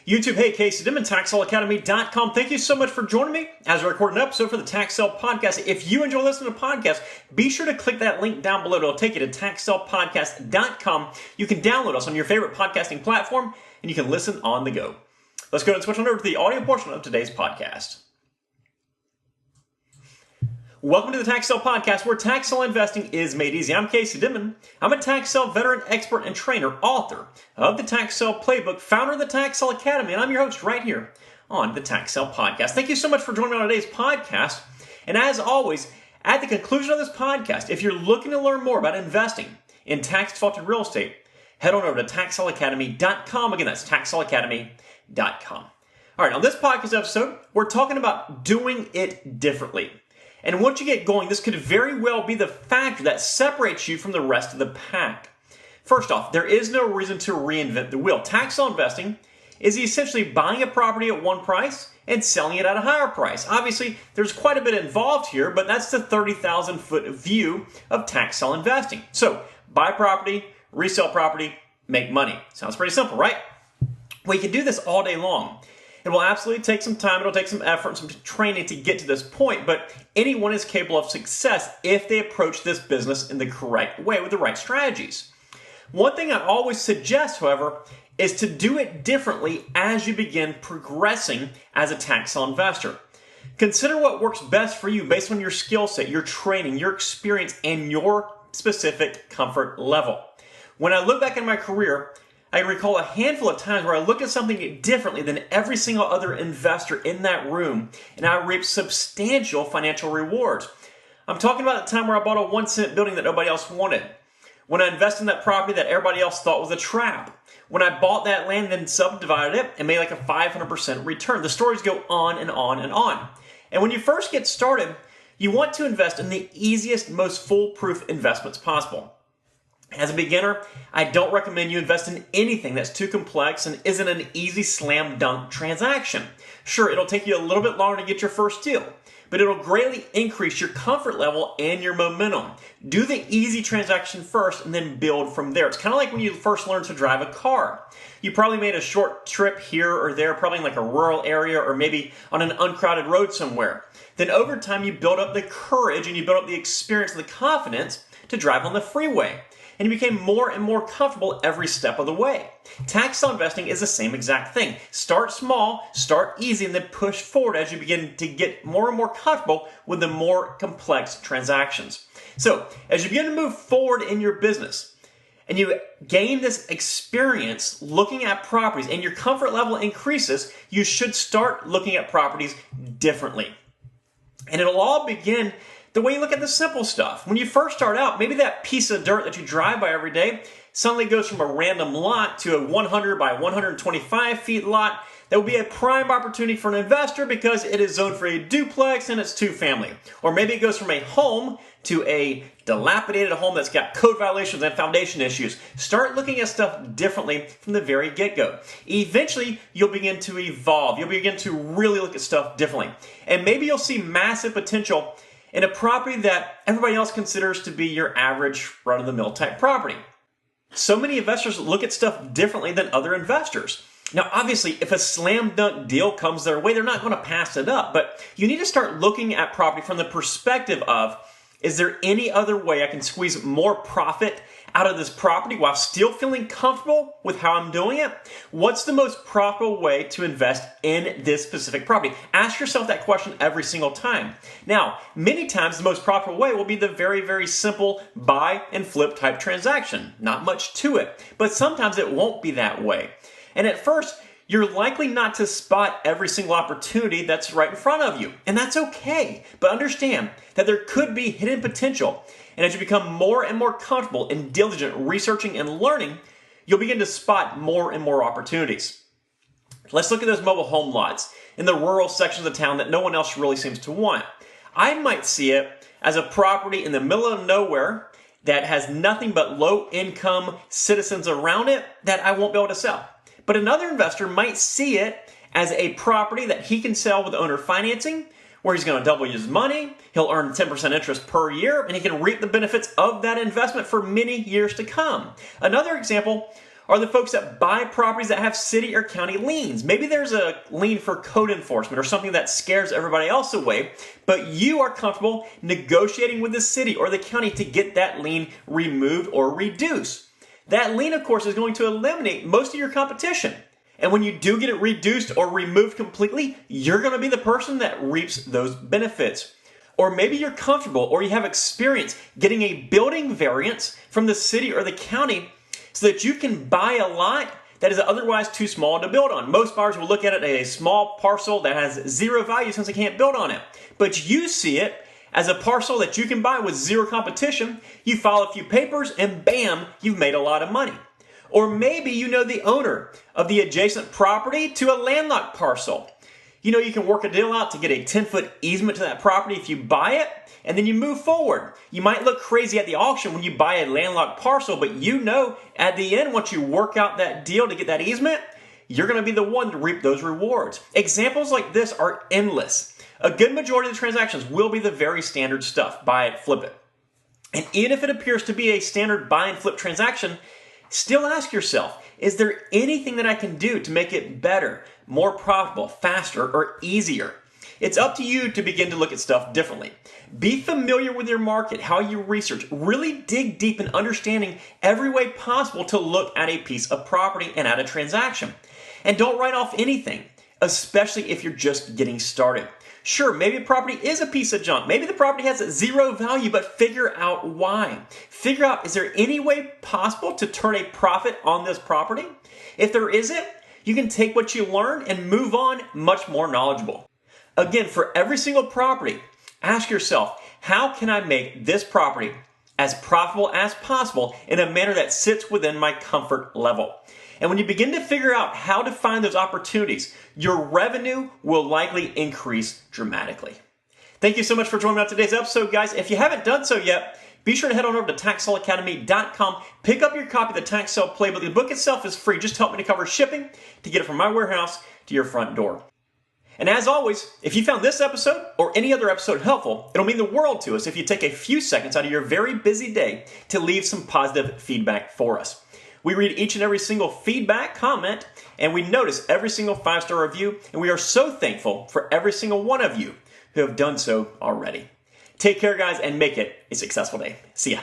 YouTube, hey, Casey Dimon, TaxSaleAcademy.com. Thank you so much for joining me as I record an episode for the Tax Sale Podcast. If you enjoy listening to podcasts, be sure to click that link down below. It'll take you to TaxSalePodcast.com. You can download us on your favorite podcasting platform, and you can listen on the go. Let's go ahead and switch on over to the audio portion of today's podcast. Welcome to the Tax Sale Podcast, where tax sale investing is made easy. I'm Casey Dimon. I'm a tax sale veteran, expert, and trainer, author of the Tax Sale Playbook, founder of the Tax Sale Academy, and I'm your host right here on the Tax Sale Podcast. Thank you so much for joining me on today's podcast. And as always, at the conclusion of this podcast, if you're looking to learn more about investing in tax-defaulted real estate, head on over to TaxSaleAcademy.com. Again, that's TaxSaleAcademy.com. All right, on this podcast episode, we're talking about doing it differently. And once you get going, this could very well be the factor that separates you from the rest of the pack. First off, there is no reason to reinvent the wheel. Tax sale investing is essentially buying a property at one price and selling it at a higher price. Obviously, there's quite a bit involved here, but that's the 30,000-foot view of tax sale investing. So, buy property, resell property, make money. Sounds pretty simple, right? Well, you can do this all day long. It will absolutely take some time, it'll take some effort and some training to get to this point, but anyone is capable of success if they approach this business in the correct way with the right strategies. One thing I always suggest, however, is to do it differently as you begin progressing as a tax sale investor. Consider what works best for you based on your skill set, your training, your experience, and your specific comfort level. When I look back in my career, I recall a handful of times where I looked at something differently than every single other investor in that room, and I reaped substantial financial rewards. I'm talking about the time where I bought a 1-cent building that nobody else wanted. When I invested in that property that everybody else thought was a trap. When I bought that land and subdivided it and made like a 500% return. The stories go on and on and on. And when you first get started, you want to invest in the easiest, most foolproof investments possible. As a beginner, I don't recommend you invest in anything that's too complex and isn't an easy slam dunk transaction. Sure, it'll take you a little bit longer to get your first deal, but it'll greatly increase your comfort level and your momentum. Do the easy transaction first and then build from there. It's kind of like when you first learn to drive a car. You probably made a short trip here or there, probably in like a rural area or maybe on an uncrowded road somewhere. Then over time, you build up the courage and you build up the experience and the confidence to drive on the freeway. And you became more and more comfortable every step of the way. Tax sale investing is the same exact thing. Start small, start easy, and then push forward as you begin to get more and more comfortable with the more complex transactions. So, as you begin to move forward in your business, and you gain this experience looking at properties, and your comfort level increases, you should start looking at properties differently. And it'll all begin the way you look at the simple stuff. When you first start out, maybe that piece of dirt that you drive by every day suddenly goes from a random lot to a 100 by 125 feet lot. That will be a prime opportunity for an investor because it is zoned for a duplex and it's two-family. Or maybe it goes from a home to a dilapidated home that's got code violations and foundation issues. Start looking at stuff differently from the very get-go. Eventually, you'll begin to evolve. You'll begin to really look at stuff differently. And maybe you'll see massive potential in a property that everybody else considers to be your average run-of-the-mill type property. So many investors look at stuff differently than other investors. Now, obviously, if a slam dunk deal comes their way, they're not going to pass it up. But you need to start looking at property from the perspective of, is there any other way I can squeeze more profit out of this property while still feeling comfortable with how I'm doing it? What's the most profitable way to invest in this specific property? Ask yourself that question every single time. Now, many times the most profitable way will be the very, very simple buy and flip type transaction. Not much to it, but sometimes it won't be that way. And at first, you're likely not to spot every single opportunity that's right in front of you. And that's okay. But understand that there could be hidden potential. And as you become more and more comfortable and diligent researching and learning, you'll begin to spot more and more opportunities. Let's look at those mobile home lots in the rural sections of town that no one else really seems to want. I might see it as a property in the middle of nowhere that has nothing but low-income citizens around it that I won't be able to sell. But another investor might see it as a property that he can sell with owner financing, where he's going to double his money, he'll earn 10% interest per year, and he can reap the benefits of that investment for many years to come. Another example are the folks that buy properties that have city or county liens. Maybe there's a lien for code enforcement or something that scares everybody else away, but you are comfortable negotiating with the city or the county to get that lien removed or reduced. That lien, of course, is going to eliminate most of your competition. And when you do get it reduced or removed completely, you're going to be the person that reaps those benefits. Or maybe you're comfortable or you have experience getting a building variance from the city or the county so that you can buy a lot that is otherwise too small to build on. Most buyers will look at it as a small parcel that has zero value since they can't build on it. But you see it as a parcel that you can buy with zero competition. You file a few papers and bam, you've made a lot of money. Or maybe you know the owner of the adjacent property to a landlocked parcel. You know you can work a deal out to get a 10-foot easement to that property if you buy it, and then you move forward. You might look crazy at the auction when you buy a landlocked parcel, but you know at the end, once you work out that deal to get that easement, you're going to be the one to reap those rewards. Examples like this are endless. A good majority of the transactions will be the very standard stuff. Buy it, flip it. And even if it appears to be a standard buy and flip transaction, still ask yourself, is there anything that I can do to make it better, more profitable, faster, or easier? It's up to you to begin to look at stuff differently. Be familiar with your market, how you research. Really dig deep in understanding every way possible to look at a piece of property and at a transaction. And don't write off anything, especially if you're just getting started. Sure, maybe a property is a piece of junk. Maybe the property has zero value, but figure out why. Figure out, is there any way possible to turn a profit on this property? If there isn't, you can take what you learned and move on much more knowledgeable. Again, for every single property, ask yourself, how can I make this property as profitable as possible in a manner that sits within my comfort level? And when you begin to figure out how to find those opportunities, your revenue will likely increase dramatically. Thank you so much for joining me on today's episode, guys. If you haven't done so yet, be sure to head on over to TaxSaleAcademy.com. Pick up your copy of the Tax Sale Playbook. The book itself is free. Just help me to cover shipping to get it from my warehouse to your front door. And as always, if you found this episode or any other episode helpful, it'll mean the world to us if you take a few seconds out of your very busy day to leave some positive feedback for us. We read each and every single feedback, comment, and we notice every single 5-star review, and we are so thankful for every single one of you who have done so already. Take care, guys, and make it a successful day. See ya.